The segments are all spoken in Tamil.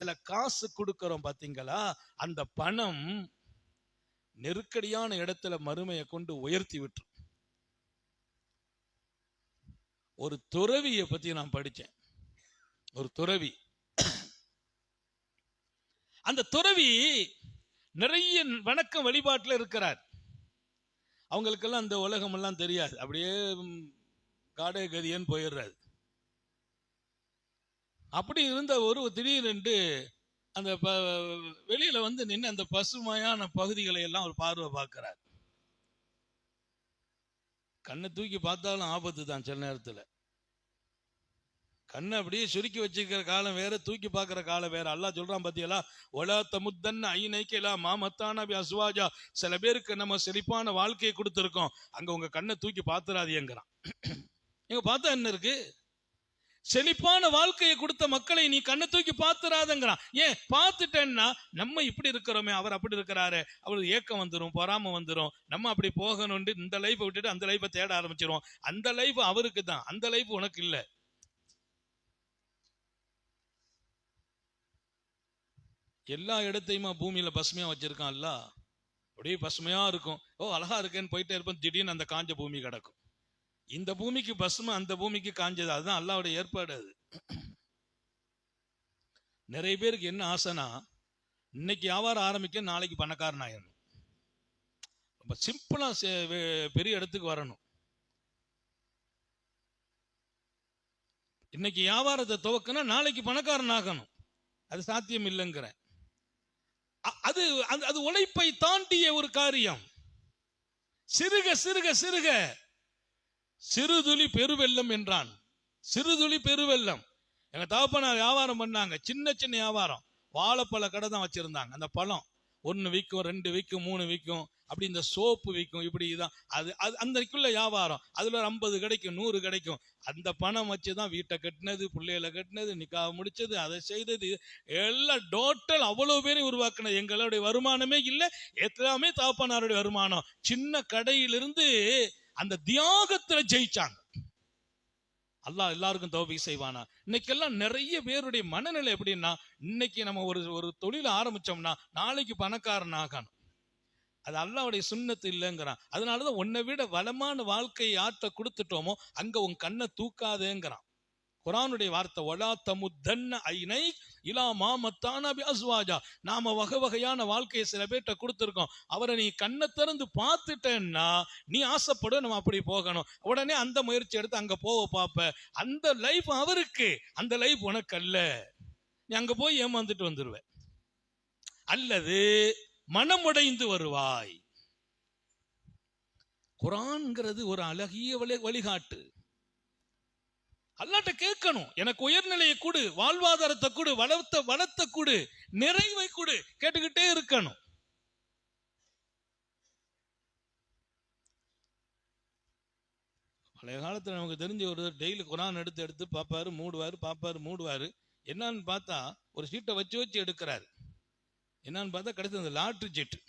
காசு கொடுக்கிறோம் பாத்தீங்களா, அந்த பணம் நெருக்கடியான இடத்துல மறுமையை கொண்டு உயர்த்தி விட்டு. ஒரு துறவியை பத்தி நான் படிச்சேன். ஒரு துறவி, அந்த துறவி நிறைய வணக்க வழிபாட்டுல இருக்கிறார். அவங்களுக்கெல்லாம் அந்த உலகம் எல்லாம் தெரியாது, அப்படியே காடே கதியன்னு போயிடுறாரு. அப்படி இருந்த ஒரு திடீரென்று அந்த வெளியில வந்து நின்று அந்த பசுமையான பகுதிகளை எல்லாம் ஒரு பார்வை பார்க்கிறார். கண்ணை தூக்கி பார்த்தாலும் ஆபத்து தான். சில நேரத்தில் கண்ணை அப்படியே சுருக்கி வச்சுக்கிற காலம் வேற, தூக்கி பார்க்கிற காலம் வேற. அல்லாஹ் சொல்றான் பாத்தீங்களா, ஒலா தமுத்தன்ன ஐநைக்கலா மாமத்தானா பி அஸ்வாஜா. சில பேருக்கு நம்ம செழிப்பான வாழ்க்கையை கொடுத்துருக்கோம், அங்க உங்க கண்ணை தூக்கி பார்த்துறாதீங்கிறான். எங்க பார்த்தா என்ன இருக்கு? செழிப்பான வாழ்க்கையை கொடுத்த மக்களை நீ கண்ணை தூக்கி பார்த்துறாதங்கிறான். ஏன் பார்த்துட்டேன்னா, நம்ம இப்படி இருக்கிறோமே, அவர் அப்படி இருக்கிறாரு, அவருக்கு ஏக்கம் வந்துடும், பொறாம வந்துடும், நம்ம அப்படி போகணும்னு இந்த லைஃபை விட்டுட்டு அந்த லைஃபை தேட ஆரம்பிச்சிருவோம். அந்த லைஃப் அவருக்கு தான், அந்த லைஃப் உனக்கு இல்லை. எல்லா இடத்தையுமா பூமியில பசுமையா வச்சிருக்கான்ல, அப்படியே பசுமையா இருக்கும். ஓ அழகா இருக்கேன்னு போயிட்டே இருப்போம், திடீர்னு அந்த காஞ்ச பூமி கிடக்கும். இந்த பூமிக்கு பசுமை, அந்த பூமிக்கு காஞ்சது. அதுதான் அல்லாஹ்வுடைய ஏற்பாடு. அது நிறைய பேருக்கு என்ன ஆசைனா, இன்னைக்கு வியாபாரம் ஆரம்பிக்க நாளைக்கு பணக்காரன் ஆயிடணும். ரொம்ப சிம்பிளா பெரிய இடத்துக்கு வரணும். இன்னைக்கு வியாபாரத்தை துவக்குனா நாளைக்கு பணக்காரன் ஆகணும். அது சாத்தியம் இல்லைங்கிறேன். அது அது உழைப்பை தாண்டிய ஒரு காரியம். சிறுக சிறுக சிறுக சிறுதுளி பெருவெல்லம் என்றான். சிறுதுளி பெருவெல்லம். எங்க தகப்பனார் வியாபாரம் பண்ணாங்க, சின்ன சின்ன வியாபாரம். வாழைப்பழ கடை தான் வச்சிருந்தாங்க. அந்த பழம் 1 விற்கும், 2 விற்கும், 3 விற்கும், அப்படி இந்த சோப்பு விற்கும். இப்படிதான் அது அந்தக்குள்ள வியாபாரம். அதுல 50 கிடைக்கும், 100 கிடைக்கும். அந்த பணம் வச்சுதான் வீட்டை கட்டினது, பிள்ளைகளை கட்டினது, நிக்காஹ் முடிச்சது, அதை செய்தது, எல்லாம் டோட்டல் அவ்வளவு பேரையும் உருவாக்குனது. எங்களுடைய வருமானமே இல்லை, எல்லாமே தகப்பனாருடைய வருமானம். சின்ன கடையிலிருந்து அந்த தியாகத்துல ஜெயிச்சாங்க. அல்லாஹ் எல்லாருக்கும் தௌஃபீக் செய்வானா. இன்னைக்கெல்லாம் நிறைய பேருடைய மனநிலை எப்படின்னா, இன்னைக்கு நம்ம ஒரு தொழில் ஆரம்பிச்சோம்னா நாளைக்கு பணக்காரன் ஆகணும். அது அல்லாஹ்வுடைய சுன்னத்து இல்லைங்கிறான். அதனாலதான் உன்னை விட வளமான வாழ்க்கையை ஆற்ற கொடுத்துட்டோமோ அங்க உன் கண்ணை தூக்காதேங்கிறான். குர்ஆனுடைய வார்த்தை, வலா தமுத்தன்ன ஐனை இலா மா மத்தானா பி அஸ்வாஜா. நாம வகை வகையான வாழ்க்கையை சில பேர்ட்ட கொடுத்துருக்கோம். அவரை நீ கண்ணை திறந்து பார்த்துட்டேன்னா நீ ஆசைப்படும், நம்ம அப்படி போகணும். உடனே அந்த முயற்சி எடுத்து அங்க போக பார்ப்ப. அந்த லைஃப் அவருக்கு, அந்த லைஃப் உனக்கு அல்ல. நீ அங்க போய் ஏமாந்துட்டு வந்துருவ, அல்லது மனமுடைந்து வருவாய். குர்ஆன்ங்கிறது ஒரு அழகிய வழிகாட்டு. அல்லாஹ்ட்ட கேட்கணும், எனக்கு உயர்நிலையை கொடு, வாழ்வாதாரத்தை கொடு, வளத்தை கொடு, நிறைவை கொடு, கேட்டுக்கிட்டே இருக்கணும். பழைய காலத்துல நமக்கு தெரிஞ்ச ஒரு டெய்லி குர்ஆன் எடுத்து பார்ப்பாரு, மூடுவாரு. என்னன்னு பார்த்தா ஒரு சீட்டை வச்சு எடுக்கிறாரு. என்னன்னு பார்த்தா கிடைச்சது அந்த லாட்ரி சீட்டு.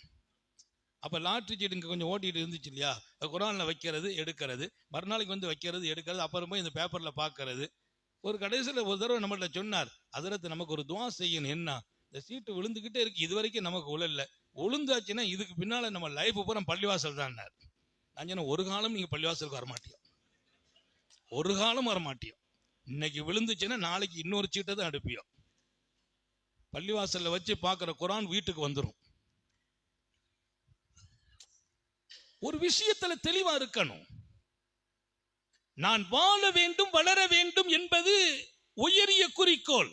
அப்ப லாட்ரி சீட்டு இங்க கொஞ்சம் ஓட்டிட்டு இருந்துச்சு இல்லையா, குர்ஆன்ல வைக்கிறது எடுக்கிறது, மறுநாளைக்கு வந்து வைக்கிறது எடுக்கிறது, அப்புறம் போய் இந்த பேப்பர்ல பாக்குறது. ஒரு கடைசியில் ஒரு தடவை நம்மள்ட்ட சொன்னார், அதிரத்து நமக்கு ஒரு துவா செய்யணும். என்ன, இந்த சீட்டு விழுந்துகிட்டே இருக்கு, இது வரைக்கும் நமக்கு உழல்ல, விழுந்தாச்சுன்னா இதுக்கு பின்னால நம்ம லைஃப் பூரா பள்ளிவாசல் தான். நான் சொன்ன, ஒரு காலம் நீங்க பள்ளிவாசலுக்கு வரமாட்டியோ, ஒரு காலம் வரமாட்டியோ. இன்னைக்கு விழுந்துச்சுன்னா நாளைக்கு இன்னொரு சீட்டை தான் அடுப்பியோ. பள்ளிவாசல்ல வச்சு பாக்குற குர்ஆன் வீட்டுக்கு வந்துடும். ஒரு விஷயத்துல தெளிவா இருக்கணும். நான் வாழ வேண்டும், வளர வேண்டும் என்பது உயரிய குறிக்கோள்.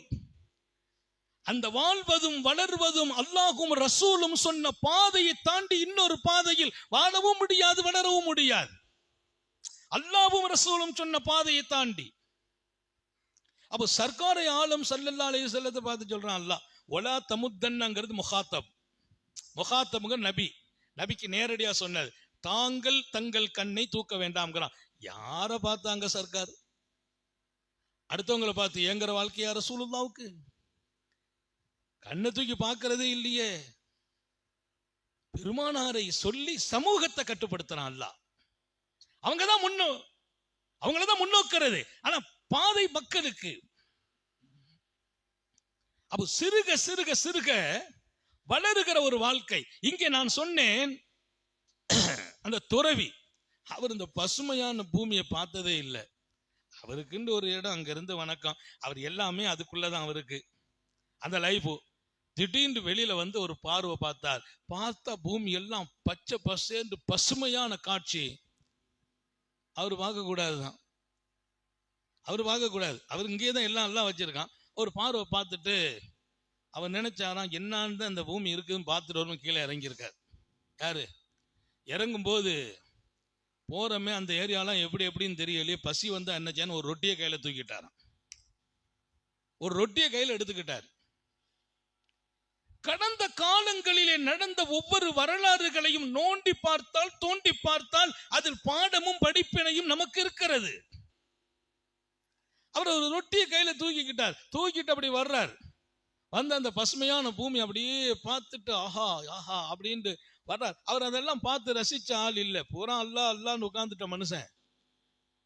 அந்த வாழ்வதும் வளர்வதும் அல்லாஹ்வும் ரசூலும் சொன்ன பாதையை தாண்டி இன்னொரு பாதையில் வாழவும் முடியாது, வளரவும் முடியாது. அல்லாஹ்வும் ரசூலும் சொன்ன பாதையை தாண்டி. அப்போ சர்க்காரை ஆலம் ஸல்லல்லாஹு அலைஹி வஸல்லத்தை பார்த்து சொல்றான் அல்லாஹ், வலா தமுத்தன்னங்கிறது முகாத்தப்ங்க நபி, நபிக்கு நேரடியா சொன்னது. தாங்கள் தங்கள் கண்ணை தூக்க வேண்டாம்ங்கிறான். யார பார்த்தாங்க சர்க்கார்? அடுத்தவங்களை பார்த்து ஏங்குற வாழ்க்கையா ரசூலுல்லாஹ்வுக்கு? கண்ணை தூக்கி பார்க்கறதே இல்லையே. பெருமானாரை சொல்லி சமூகத்தை கட்டுப்படுத்துறான் அல்லாஹ். அவங்களதான் முன்னோக்கிறது. ஆனா பாதை மக்களுக்கு. அப்போ சிறுக சிறுக சிறுக வளருகிற ஒரு வாழ்க்கை. இங்கே நான் சொன்னேன், அந்த துறவி அவர் இந்த பசுமையான பூமியை பார்த்ததே இல்லை. அவருக்குன்னு ஒரு இடம் அங்க இருந்து வணக்கம், அவர் எல்லாமே அதுக்குள்ளதான் அவருக்கு அந்த லைஃப். திடீர்னு வெளியில வந்து ஒரு பார்வை பார்த்தார். பார்த்தா பூமி எல்லாம் பச்சை பசேன்று பசுமையான காட்சி. அவர் பார்க்க கூடாதுதான், அவர் பார்க்க கூடாது, அவர் இங்கே தான் எல்லாம் வச்சிருக்கான். ஒரு பார்வை பார்த்துட்டு அவர் நினைச்சாராம் என்னான்னு அந்த பூமி இருக்குதுன்னு பார்த்துட்டு வரணும். கீழே இறங்கியிருக்காரு. யாரு? இறங்கும் போது போறமே அந்த ஏரியாலாம் எப்படின்னு தெரியலையே. பசி வந்து என்னச்சான்னு ஒரு ரொட்டியை கையில தூக்கிட்டாராம். ஒரு ரொட்டியை கையில எடுத்துக்கிட்டார். கடந்த காலங்களிலே நடந்த ஒவ்வொரு வரலாறுகளையும் நோண்டி பார்த்தால் தோண்டி பார்த்தால் அதில் பாடமும் படிப்பினையும் நமக்கு இருக்கிறது. அவர் ஒரு ரொட்டியை கையில தூக்கிக்கிட்டார். தூக்கிட்டு அப்படி வர்றார். வந்து அந்த பசுமையான பூமி அப்படியே பார்த்துட்டு ஆஹா ஆஹா அப்படின்ட்டு வர்றார். அவர் அதெல்லாம் பார்த்து ரசிச்ச ஆள் இல்லை. பூரா அல்லா அல்லான்னு உட்கார்ந்துட்ட மனுஷன்.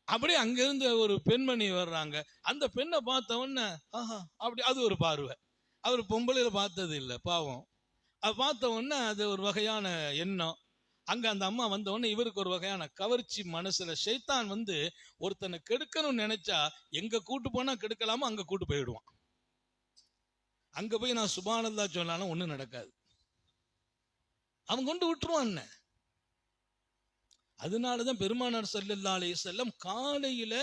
அப்படியே அங்கிருந்து ஒரு பெண்மணி வர்றாங்க. அந்த பெண்ணை பார்த்த உடனே ஆஹா அப்படி, அது ஒரு பார்வை. அவர் பொம்பளையில பார்த்தது இல்லை பாவம். அது பார்த்த உடனே அது ஒரு வகையான எண்ணம். அங்க அந்த அம்மா வந்த உடனே இவருக்கு ஒரு வகையான கவர்ச்சி மனசுல. ஷைத்தான் வந்து ஒருத்தனை கெடுக்கணும்னு நினைச்சா எங்க கூட்டு போனா கெடுக்கலாமோ அங்க கூட்டு போயிடுவான். அங்க போய் நான் சுப்ஹானல்லாஹ் சொன்னாலும் ஒண்ணும் நடக்காது, அவன் கொண்டு விட்டுருவான். அதனாலதான் பெருமானார் ஸல்லல்லாஹு அலைஹி வஸல்லம் காலையில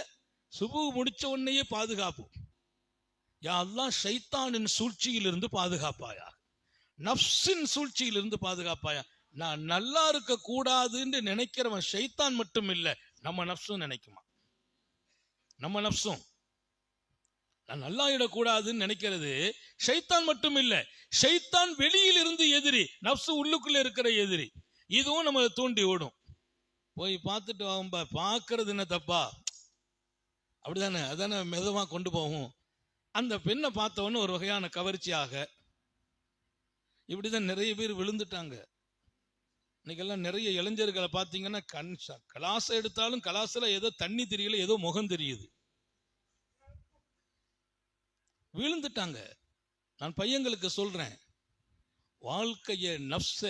சுபு முடிச்ச உடனேயே பாதுகாப்பு. யா அல்லாஹ் ஷைத்தானின் சூழ்ச்சியிலிருந்து பாதுகாப்பாயா, நஃப்ஸின் சூழ்ச்சியிலிருந்து பாதுகாப்பாயா. நான் நல்லா இருக்க கூடாதுன்னு நினைக்கிறவன் ஷைத்தான் மட்டும் இல்ல, நம்ம நஃப்ஸும் நினைக்குமா. நம்ம நஃப்ஸும் நான் நல்லா இடக்கூடாதுன்னு நினைக்கிறது ஷைத்தான் மட்டும் இல்ல, ஷைத்தான் வெளியில் இருந்து எதிரி, நஃப்ஸ் உள்ளுக்குள்ள இருக்கிற எதிரி. இதுவும் நம்ம தூண்டி விடும். போய் பார்த்துட்டு வாங்க, பார்க்கறது என்ன தப்பா, அப்படிதானே, அதானே மெதுவா கொண்டு போகும். அந்த பெண்ணை பார்த்தவொன்னு ஒரு வகையான கவர்ச்சியாக இப்படிதான் நிறைய பேர் விழுந்துட்டாங்க. இன்னைக்கெல்லாம் நிறைய இளைஞர்களை பார்த்தீங்கன்னா கலாசை எடுத்தாலும் கலாசில ஏதோ தண்ணி தெரியல, ஏதோ முகம் தெரியுது, விழுந்துட்டாங்க. நான் பையங்களுக்கு சொல்றேன், வாழ்க்கைய நஃப்ஸ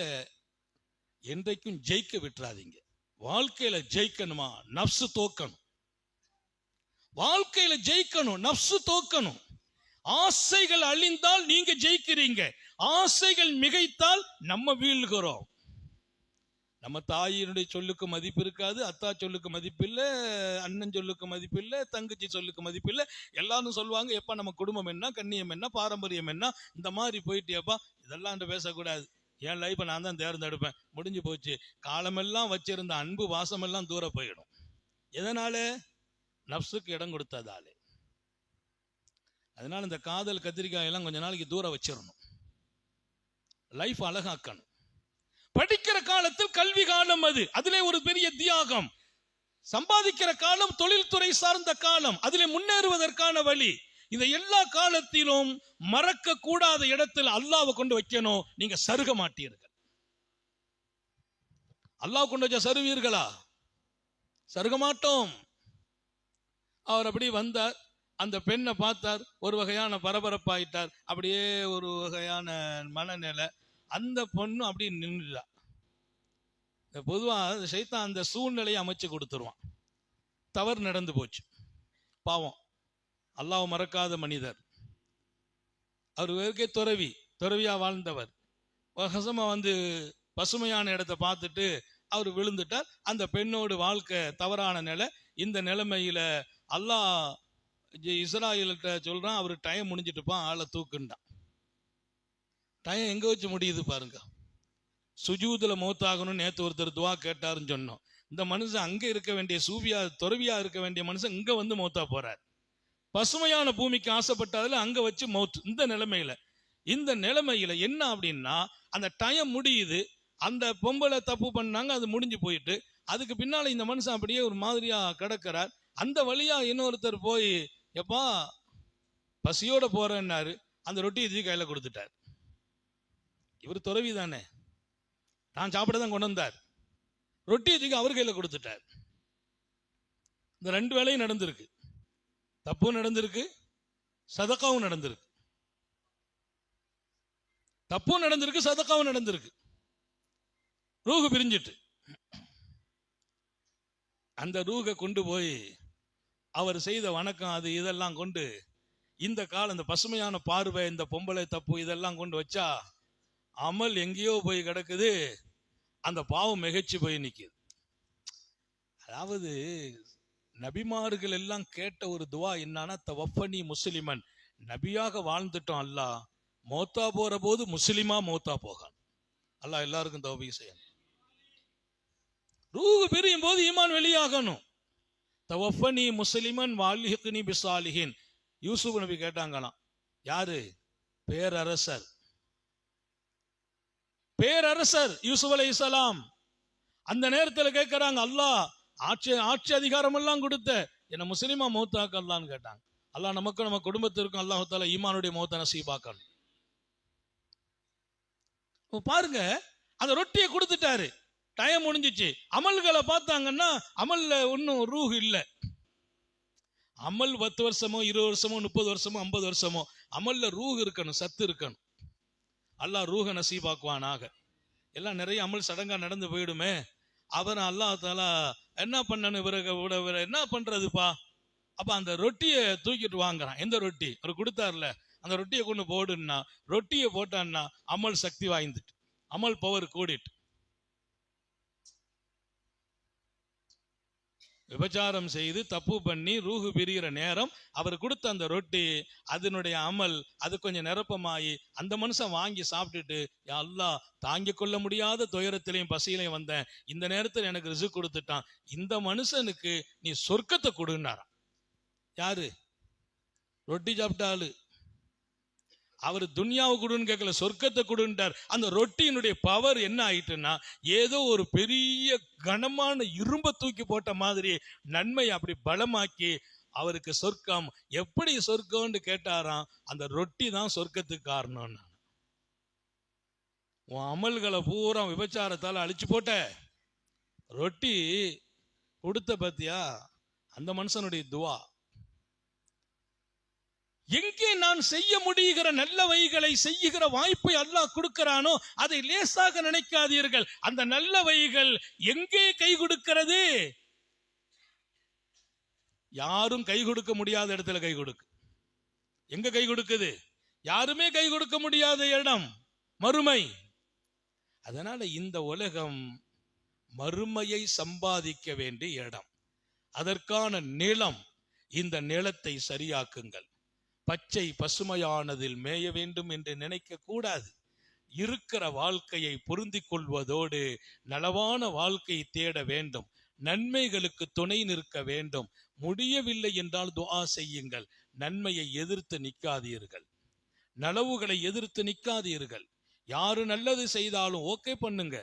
என்றைக்கும் ஜெயிக்க விட்டுறாதீங்க. வாழ்க்கையில ஜெயிக்கணுமா நஃப்ஸ் தோக்கணும். வாழ்க்கையில ஜெயிக்கணும், நஃப்ஸ் தோக்கணும். ஆசைகள் அழிந்தால் நீங்க ஜெயிக்கிறீங்க, ஆசைகள் மிகைத்தால் நம்ம வீழ்கிறோம். நம்ம தாயினுடைய சொல்லுக்கு மதிப்பு இருக்காது, அத்தா சொல்லுக்கு மதிப்பு இல்லை, அண்ணன் சொல்லுக்கு மதிப்பு இல்லை, தங்கச்சி சொல்லுக்கு மதிப்பு இல்லை. எல்லாரும் சொல்லுவாங்க எப்ப நம்ம குடும்பம் என்ன, கண்ணியம் என்ன, பாரம்பரியம் என்ன, இந்த மாதிரி போயிட்டியப்பா, இதெல்லாம் பேசக்கூடாது. என் லைஃப்பை நான் தான் தேர்ந்தெடுப்பேன், முடிஞ்சு போச்சு. காலமெல்லாம் வச்சிருந்த அன்பு வாசம் எல்லாம் தூர போயிடும். எதனால? நஃப்ஸுக்கு இடம் கொடுத்ததாலே. அதனால இந்த காதல் கத்திரிக்காய் எல்லாம் கொஞ்ச நாளைக்கு தூரம் வச்சிடணும், லைஃப் அழகாக்கணும். படிக்கிற காலத்தில் கல்வி காலம், அது அதிலே ஒரு பெரிய தியாகம். சம்பாதிக்கிற காலம் தொழில்துறை சார்ந்த காலம், அதிலே முன்னேறுவதற்கான வழி. இந்த எல்லா காலத்திலும் மறக்க கூடாத இடத்தில் அல்லாஹ்வை கொண்டு வைக்கணும். நீங்க சருக மாட்டீர்கள். அல்லாஹ் கொண்டு வச்ச சருவீர்களா? சருக மாட்டோம். அவர் அப்படி வந்தார், அந்த பெண்ணை பார்த்தார், ஒரு வகையான பரபரப்பாயிட்டார், அப்படியே ஒரு வகையான மனநிலை. அந்த பொண்ணு அப்படி நின்றுடா. பொதுவா ஷைத்தான் அந்த சூழ்நிலையை அமைச்சு கொடுத்துருவான். தவறு நடந்து போச்சு, பாவம். அல்லாஹ் மறக்காத மனிதர், அவர் வேறுக்கே துறவியா வாழ்ந்தவர். ஹசமா வந்து பசுமையான இடத்தை பார்த்துட்டு அவர் விழுந்துட்டார். அந்த பெண்ணோடு வாழ்க்கை தவறான நிலை. இந்த நிலைமையில அல்லாஹ் இஸ்ராயல்கிட்ட சொல்றான், அவரு டைம் முடிஞ்சிட்டுப்பான், ஆளை தூக்குண்டான். டைம் எங்க வச்சு முடியுது பாருங்க. சுஜூதுல மௌத்தாகணும்னு நேத்து ஒருத்தர் துவா கேட்டாருன்னு சொன்னோம். இந்த மனுஷன் அங்க இருக்க வேண்டிய துறவியா இருக்க வேண்டிய மனுஷன் இங்க வந்து மௌத்தா போறார். பசுமையான பூமிக்கு ஆசைப்பட்டதுல அங்க வச்சு மௌத். இந்த நிலைமையில என்ன அப்படின்னா, அந்த டைம் முடியுது, அந்த பொம்பளை தப்பு பண்ணாங்க, அது முடிஞ்சு போயிட்டு அதுக்கு பின்னால இந்த மனுஷன் அப்படியே ஒரு மாதிரியா கிடக்கிறார். அந்த வழியா இன்னொருத்தர் போய் எப்பா பசியோட போறேன்னாரு, அந்த ரொட்டியை தூக்கி கையில கொடுத்துட்டார். இவர் துறவி தானே, தான் சாப்பிட தான் கொண்டு வந்தார், ரொட்டியை தூக்கி அவர் கையில கொடுத்துட்டார். இந்த ரெண்டு வேலையும் நடந்திருக்கு, தப்பும் நடந்திருக்கு, சதக்காவும் நடந்திருக்கு. தப்பும் நடந்திருக்கு, சதக்காவும் நடந்திருக்கு. ரூஹு பிரிஞ்சிட்டு அந்த ரூஹை கொண்டு போய் அவர் செய்த வணக்கம் அது இதெல்லாம் கொண்டு இந்த காலம் இந்த பசுமையான பார்வை, இந்த பொம்பளை தப்பு இதெல்லாம் கொண்டு வச்சா அமல் எங்கேயோ போய் கிடக்குது, அந்த பாவம் மிகைச்சு போய் நிக்குது. அதாவது நபிமார்கள் எல்லாம் கேட்ட ஒரு துவா என்னன்னா, தவஃபனி முஸ்லிமன், நபியாக வாழ்ந்துட்டோம், அல்லாஹ் மௌத்தா போற போது முஸ்லிமா மௌத்தா போகான். அல்லாஹ் எல்லாருக்கும் தௌபீக் செய்யணும். ரூஹ் பிரியும் போது ஈமான் வெளியாகணும். தவஃபனி முஸ்லிமன் வால்ஹிக்னி பிஸ்ஸாலிஹீன். யூசுப் நபி கேட்டாங்களாம், யாரு? பேரரசர், பேரரசர் யூசுப் அலைஹிஸ்ஸலாம். அந்த நேரத்தில் கேட்கிறாங்க, அல்லாஹ் ஆட்சி அதிகாரம் எல்லாம் கொடுத்த என்ன முஸ்லிமா மௌத்தாக்க அல்லான்னு கேட்டாங்க. அல்லாஹ் நமக்கும் நம்ம குடும்பத்திற்கும் அல்லாஹ் தஆலா ஈமானுடைய மௌத்த நசீபாக்கணும். பாருங்க, அந்த ரொட்டியை கொடுத்துட்டாரு, டைம் முடிஞ்சிச்சு. அமல்களை பார்த்தாங்கன்னா அமல்ல ஒன்னும் ரூஹ் இல்ல. அமல் 10 வருஷமோ 20 வருஷமோ 30 வருஷமோ 50 வருஷமோ அமல்ல ரூஹ் இருக்கணும், சத்து இருக்கணும். அல்லாஹ் ரூஹ நசீபாக்குவானாக. எல்லாம் நிறைய அமல் சடங்கா நடந்து போயிடுமே. அவர் அல்லாஹ் தஆலா என்ன பண்ணனு என்ன பண்றதுப்பா? அப்ப அந்த ரொட்டியை தூக்கிட்டு வாங்குறான். எந்த ரொட்டி அவர் கொடுத்தார்ல அந்த ரொட்டியை கொண்டு போடுன்னா, ரொட்டியை போட்டான்னா அமல் சக்தி வாய்ந்துட்டு, அமல் பவர் கூடிட்டு. விபச்சாரம் செய்து தப்பு பண்ணி ரூஹு பிரிகிற நேரம் அவர் கொடுத்த அந்த ரொட்டி, அதனுடைய அமல் அது கொஞ்சம் நிரப்பமாயி அந்த மனுஷன் வாங்கி சாப்பிட்டுட்டு, யா அல்லாஹ் தாங்கிக் கொள்ள முடியாத துயரத்திலையும் பசியிலையும் வந்தேன், இந்த நேரத்தில் எனக்கு ரிஸ்க் கொடுத்துட்டான், இந்த மனுஷனுக்கு நீ சொர்க்கத்தை கொடுன்னாராம். யாரு? ரொட்டி சாப்பிட்டாலு. அவர் துன்யாவை கொடுன்னு கேட்கல, சொர்க்கத்தை கொடுன்றார். அந்த ரொட்டியினுடைய பவர் என்ன ஆயிட்டுன்னா, ஏதோ ஒரு பெரிய கனமான இரும்பை தூக்கி போட்ட மாதிரி நன்மை அப்படி பலமாக்கி அவருக்கு சொர்க்கம். எப்படி சொர்க்கம்னு கேட்டாராம், அந்த ரொட்டி தான் சொர்க்கத்துக்கு காரணம். உன் அமல்களை பூரா விபச்சாரத்தால் அழிச்சு போட்ட, ரொட்டி கொடுத்த பத்தியா, அந்த மனுஷனுடைய துவா. எங்கே நான் செய்ய முடிகிற நல்லவைகளை செய்யுகிற வாய்ப்பை அல்லாஹ் கொடுக்கிறானோ அதை லேசாக நினைக்காதீர்கள். அந்த நல்லவைகள் எங்கே கை கொடுக்கிறது? யாரும் கை கொடுக்க முடியாத இடத்துல கை கொடுக்கு. எங்க கை கொடுக்குது? யாருமே கை கொடுக்க முடியாத இடம் மறுமை. அதனால இந்த உலகம் மறுமையை சம்பாதிக்க வேண்டிய இடம். அதற்கான நிலம், இந்த நிலத்தை சரியாக்குங்கள். பச்சை பசுமையானதில் மேய வேண்டும் என்று நினைக்க கூடாது. இருக்கிற வாழ்க்கையை பொருந்திக் கொள்வதோடு நலவான வாழ்க்கை தேட வேண்டும். நன்மைகளுக்கு துணை நிற்க வேண்டும். முடியவில்லை என்றால் துஆ செய்யுங்கள். நன்மையை எதிர்த்து நிற்காதீர்கள், நலவுகளை எதிர்த்து நிற்காதீர்கள். யாரு நல்லது செய்தாலும் ஓகே பண்ணுங்க.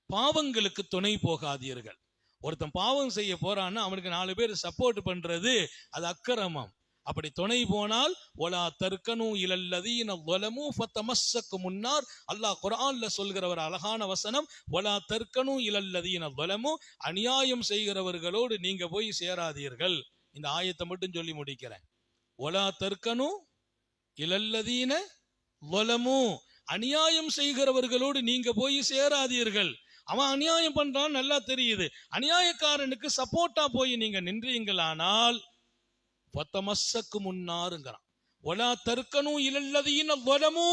பாவங்களுக்கு துணை போகாதீர்கள். ஒருத்தன் பாவம் செய்ய போறான்னா அவனுக்கு 4 பேர் சப்போர்ட் பண்றது அது அக்கிரமம். அப்படி துணை போனால் ஒலா தர்கனு இலல்லதீன ஸலமு ஃபதமஸ்ஸகுமுன் நார். அல்லாஹ் குர்ஆன்ல சொல்கிற ஒரு அழகான வசனம், ஒலா தர்கனு இலல்லதீன ஸலமு, அநியாயம் செய்கிறவர்களோடு நீங்க போய் சேராதீர்கள். இந்த ஆயத்தை மட்டும் சொல்லி முடிக்கிறேன். ஒலா தர்கனு இலல்லதீன ஸலமு, அநியாயம் செய்கிறவர்களோடு நீங்க போய் சேராதீர்கள். அவன் அநியாயம் பண்றான் நல்லா தெரியுது. அநியாயக்காரனுக்கு சப்போர்ட்டா போய் நீங்க நின்றீங்களானால் முன்னாருங்கிறான். ஒலா தர்கனு இலல்லதீன ஸலமு,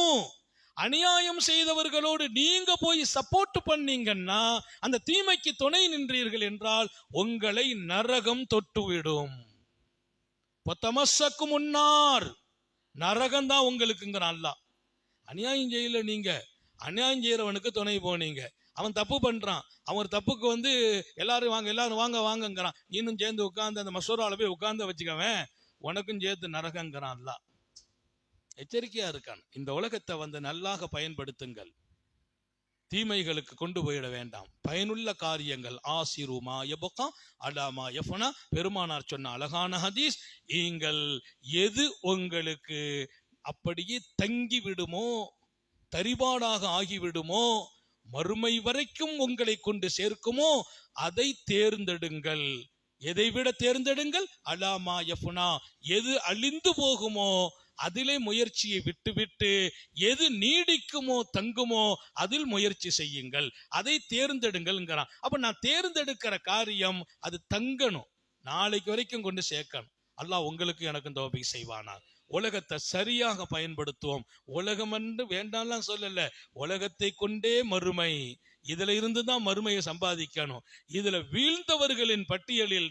அநியாயம் செய்தவர்களோடு நீங்க போய் சப்போர்ட் பண்ணீங்கன்னா, அந்த தீமைக்கு துணை நின்றீர்கள் என்றால் உங்களை நரகம் தொட்டுவிடும். முன்னார், நரகம் தான் உங்களுக்குங்கிறான் அல்லாஹ். அநியாயம் செய்யல, நீங்க அநியாயம் செய்யறவனுக்கு துணை போனீங்க. அவன் தப்பு பண்றான், அவன் தப்புக்கு எல்லாரும் வாங்க வாங்கங்கிறான். இன்னும் சேர்ந்து உட்கார்ந்து அந்த மசூரால போய் உட்கார்ந்து வச்சுக்கவன், உனக்கும் சேர்த்து நரகங்கிறான் அல்லாஹ். எச்சரிக்கையா இருக்கான். இந்த உலகத்தை நல்லாக பயன்படுத்துங்கள், தீமைகளுக்கு கொண்டு போயிட வேண்டாம். பயனுள்ள காரியங்கள் ஆசிருமா யபகா அலாமா யஃபனா, பெருமானார் சொன்ன அழகான ஹதீஸ். நீங்கள் எது உங்களுக்கு அப்படியே தங்கி விடுமோ, தரிபாடாக ஆகிவிடுமோ, மறுமை வரைக்கும் உங்களை கொண்டு சேர்க்குமோ அதை தேர்ந்தெடுங்கள். எதை விட தேர்ந்தெடுங்கள்? அலாமா யஃபுனா, எது அழிந்து போகுமோ அதிலே முயற்சியை விட்டுவிட்டு எது நீடிக்குமோ தங்குமோ அதில் முயற்சி செய்யுங்கள், அதை தேர்ந்தெடுங்கள்ங்கிறான். அப்ப நான் தேர்ந்தெடுக்கிற காரியம் அது தங்கணும், நாளைக்கு வரைக்கும் கொண்டு சேர்க்கணும். அல்லாஹ் உங்களுக்கு எனக்கும் தௌஃபீக் செய்வானா. உலகத்தை சரியாக பயன்படுத்துவோம். உலகம் என்று வேண்டாம்லாம் சொல்லல, உலகத்தை கொண்டே மறுமை, இதுல இருந்துதான் மறுமையை சம்பாதிக்கணும். இதுல வீழ்ந்தவர்களின் பட்டியலில்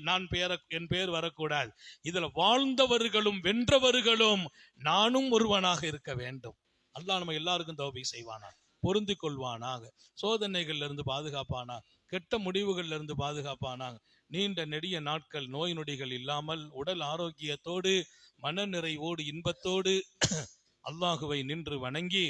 என் பெயர் வரக்கூடாது. இதுல வாழ்ந்தவர்களும் வென்றவர்களும் நானும் ஒருவனாக இருக்க வேண்டும். அல்லாஹ் நம்ம எல்லாருக்கும் தௌஃபீக் செய்வானா, பொருந்திக் கொள்வானாக, சோதனைகள்ல இருந்து பாதுகாப்பானா, கெட்ட முடிவுகள்ல இருந்து பாதுகாப்பானா, நீண்ட நெடிய நாட்கள் நோய் நொடிகள் இல்லாமல் உடல் ஆரோக்கியத்தோடு மன நிறைவோடு இன்பத்தோடு அல்லாஹுவை நின்று வணங்கி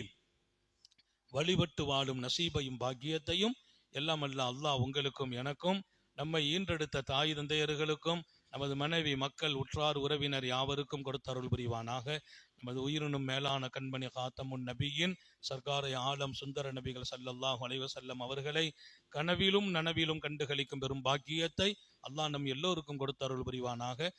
வழிபட்டு வாழும் நசீபையும் பாக்கியத்தையும் எல்லாம் அல்ல அல்லாஹ் உங்களுக்கும் எனக்கும், நம்மை ஈன்றெடுத்த தாய் தந்தையர்களுக்கும், நமது மனைவி மக்கள் உற்றார் உறவினர் யாவருக்கும் கொடுத்தருள் புரிவானாக. நமது உயிரினும் மேலான கண்மணி காத்தமுன் நபியின் சர்க்காரை ஆலம் சுந்தர நபிகள் ஸல்லல்லாஹு அலைஹி வஸல்லம் அவர்களை கனவிலும் நனவிலும் கண்டுகளிக்கும் பெரும் பாக்கியத்தை அல்லாஹ் நம் எல்லோருக்கும் கொடுத்தருள் புரிவானாக.